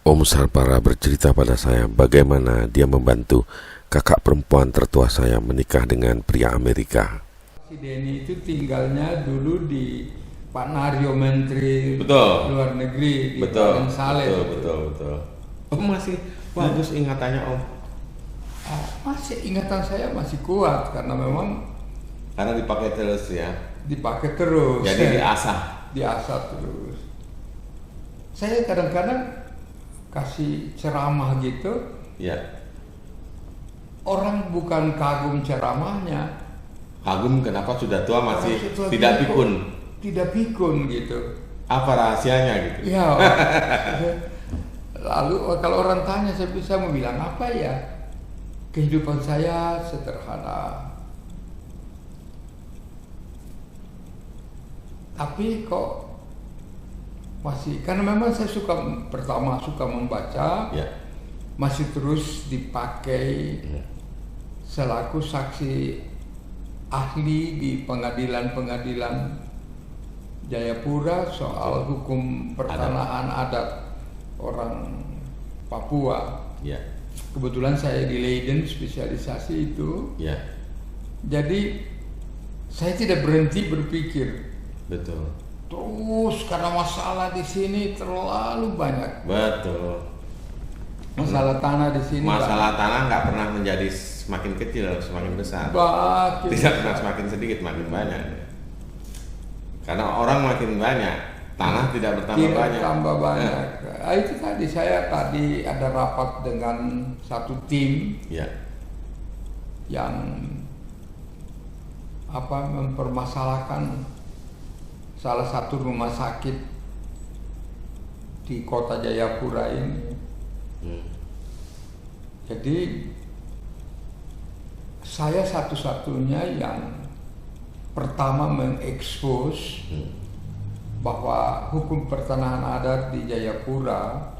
Om Sarpara bercerita pada saya bagaimana dia membantu kakak perempuan tertua saya menikah dengan pria Amerika. Si Denny itu tinggalnya dulu di Pak Naryo, Menteri Betul. Luar Negeri di Betul. Padang Saleh. Betul. Om masih bagus ingatannya Om. Masih ingatan saya masih kuat karena memang Karena dipakai terus ya. dipakai terus. Jadi diasah. Diasah terus. Saya kadang-kadang kasih ceramah gitu, Ya. orang bukan kagum ceramahnya, Kagum kenapa sudah tua masih Setelah tidak itu pikun. tidak pikun gitu. Apa rahasianya gitu? Ya. Lalu kalau orang tanya, saya bisa mau bilang apa ya? Kehidupan saya sederhana. Tapi kok masih, karena memang saya pertama suka membaca, Ya. masih terus dipakai Ya. selaku saksi ahli di pengadilan-pengadilan Jayapura soal hukum pertanahan adat orang Papua. Ya. Kebetulan saya di Leiden spesialisasi itu, Ya. jadi saya tidak berhenti berpikir. Betul. Terus karena masalah di sini terlalu banyak. Betul. Masalah tanah di sini. Masalah tanah nggak pernah menjadi semakin kecil, semakin besar. Makin Tidak pernah semakin sedikit, makin banyak. Karena orang makin banyak, tanah tidak bertambah banyak. Tambah banyak. Itu tadi saya ada rapat dengan satu tim Ya. yang mempermasalahkan salah satu rumah sakit di kota Jayapura ini. Jadi saya satu-satunya yang pertama mengekspos bahwa hukum pertanahan adat di Jayapura,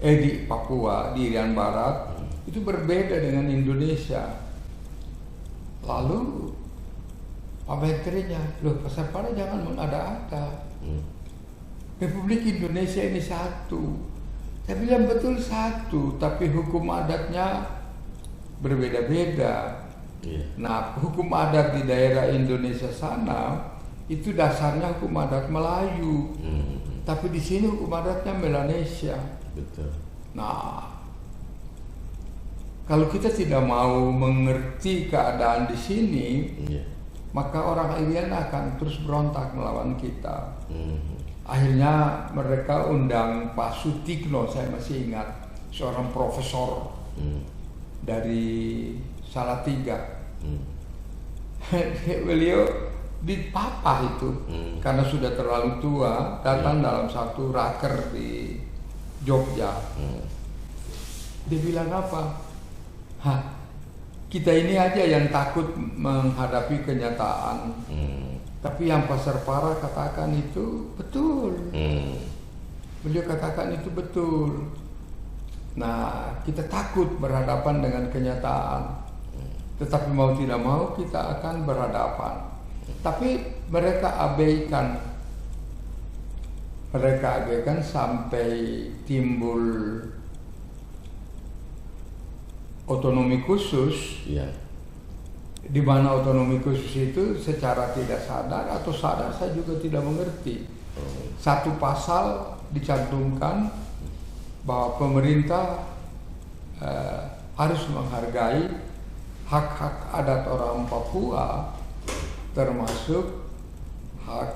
di Papua, di Irian Barat itu berbeda dengan Indonesia. Lalu Pak Menterinya, loh Pak Sarpara jangan mengada-ada. Republik Indonesia ini satu. Saya bilang betul satu, tapi hukum adatnya berbeda-beda. Nah, hukum adat di daerah Indonesia sana itu dasarnya hukum adat Melayu, tapi di sini hukum adatnya Melanesia. Betul. Nah, kalau kita tidak mau mengerti keadaan di sini, maka orang Irian akan terus berontak melawan kita. Akhirnya mereka undang Pak Sutikno, saya masih ingat, seorang profesor dari Salatiga. Beliau dipapah itu karena sudah terlalu tua, datang dalam satu raker di Jogja. Dia bilang apa? Kita ini aja yang takut menghadapi kenyataan. Tapi yang Pak Sarpara katakan itu betul. Beliau katakan itu betul. Nah, kita takut berhadapan dengan kenyataan. Tetapi mau tidak mau kita akan berhadapan. Tapi mereka abaikan. Mereka abaikan sampai timbul otonomi khusus. Di mana otonomi khusus itu secara tidak sadar atau sadar saya juga tidak mengerti. Satu pasal dicantumkan bahwa pemerintah harus menghargai hak-hak adat orang Papua, termasuk hak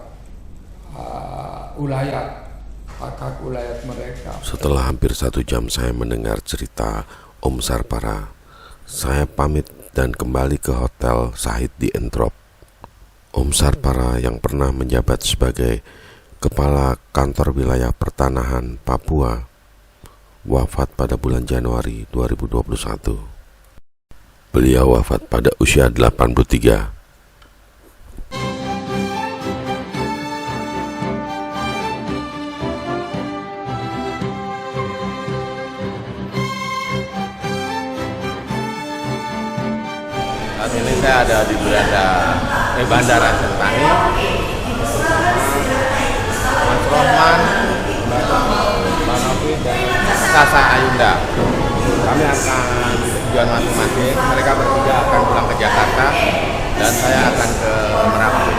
ulayat, hak-hak ulayat mereka. Setelah hampir 1 jam saya mendengar cerita Om Sarpara, saya pamit dan kembali ke Hotel Sahid di Entrop. Om Sarpara yang pernah menjabat sebagai Kepala Kantor Wilayah Pertanahan Papua wafat pada bulan Januari 2021. Beliau wafat pada usia 83. Saat ini saya ada di Bandara Sentani. Mas Rohman, Mbak Novi, dan Sasa Ayunda. Kami akan tujuan masing-masing. Mereka bertiga akan pulang ke Jakarta dan saya akan ke Merauke.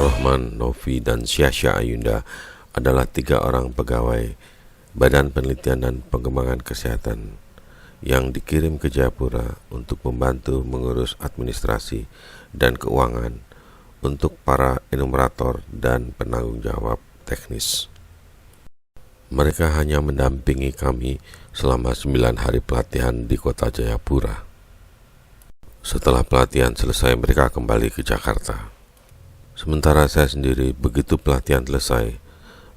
Rohman, Novi, dan Syasha Ayunda adalah 3 orang pegawai Badan Penelitian dan Pengembangan Kesehatan yang dikirim ke Jayapura untuk membantu mengurus administrasi dan keuangan untuk para enumerator dan penanggung jawab teknis. Mereka hanya mendampingi kami selama 9 hari pelatihan di kota Jayapura. Setelah pelatihan selesai, mereka kembali ke Jakarta. Sementara saya sendiri, begitu pelatihan selesai,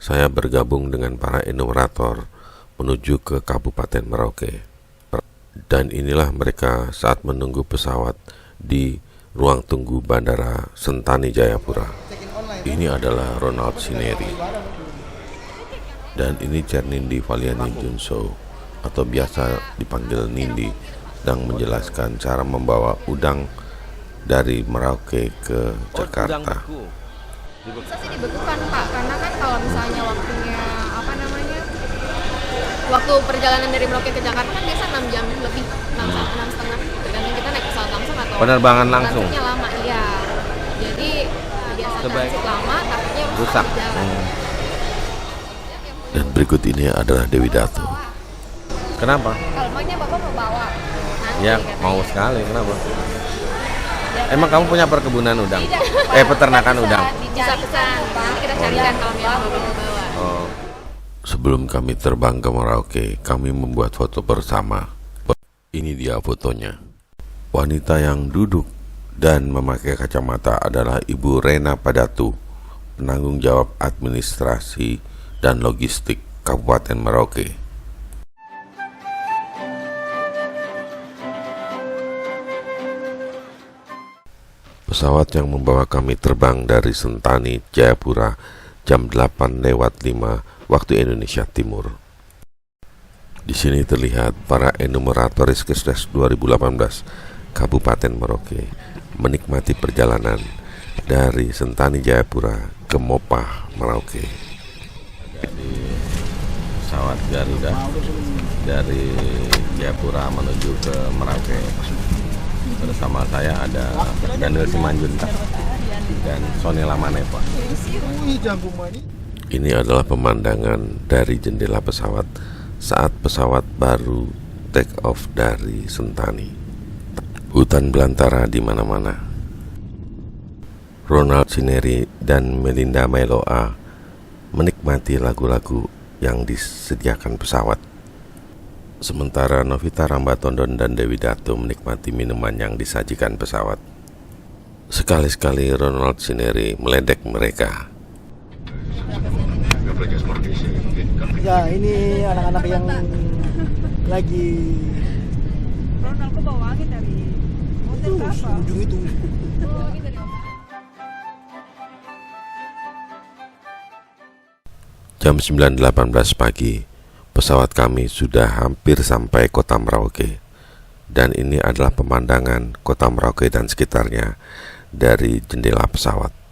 saya bergabung dengan para enumerator menuju ke Kabupaten Merauke. Dan inilah mereka saat menunggu pesawat di ruang tunggu Bandara Sentani Jayapura. Ini adalah Ronald Sineri. Dan ini Cernindi Valiani Junso, atau biasa dipanggil Nindi, sedang menjelaskan cara membawa udang dari Merauke ke Jakarta. Bisa sih dibekukan Pak, karena kan kalau misalnya waktunya waktu perjalanan dari Merauke ke Jakarta kan biasa 6 jam lebih, 6,5, tergantung kita naik pesawat langsung atau Penerbangan langsung. Transitnya lama, iya. Jadi biasa transit lama, takutnya Rusak. di jalan. Dan berikut ini adalah Dewi Dato. Kenapa? Kalau maunya Bapak mau bawa. Nanti Ya, katanya. mau sekali. Kenapa? Ya, Emang kamu punya perkebunan udang? Tidak. Peternakan udang? Bisa pesan, nanti kita carikan kalau memang Bapak mau bawa. Oh. Sebelum kami terbang ke Merauke, kami membuat foto bersama. Ini dia fotonya. Wanita yang duduk dan memakai kacamata adalah Ibu Rena Padatu, penanggung jawab administrasi dan logistik Kabupaten Merauke. Pesawat yang membawa kami terbang dari Sentani, Jayapura jam 8:05 waktu Indonesia Timur. Di sini terlihat para enumerator Riskesdes 2018 Kabupaten Merauke menikmati perjalanan dari Sentani Jayapura ke Mopah Merauke. Di pesawat Garuda dari Jayapura menuju ke Merauke. Bersama saya ada Daniel Simanjuntak dan Sony Lamanepa. Ini adalah pemandangan dari jendela pesawat saat pesawat baru take off dari Sentani. Hutan belantara di mana-mana. Ronald Sineri dan Melinda Meloa menikmati lagu-lagu yang disediakan pesawat. Sementara Novita Rambatondon dan Dewi Dato menikmati minuman yang disajikan pesawat. Sekali-sekali Ronald Sineri meledek mereka. Ya, ini anak-anak yang lagi Ronald kok bawa angin dari hotel itu apa? ujung itu. Oh, gitu deh, Pak. Jam 9.18 pagi, pesawat kami sudah hampir sampai kota Merauke. Dan ini adalah pemandangan kota Merauke dan sekitarnya dari jendela pesawat.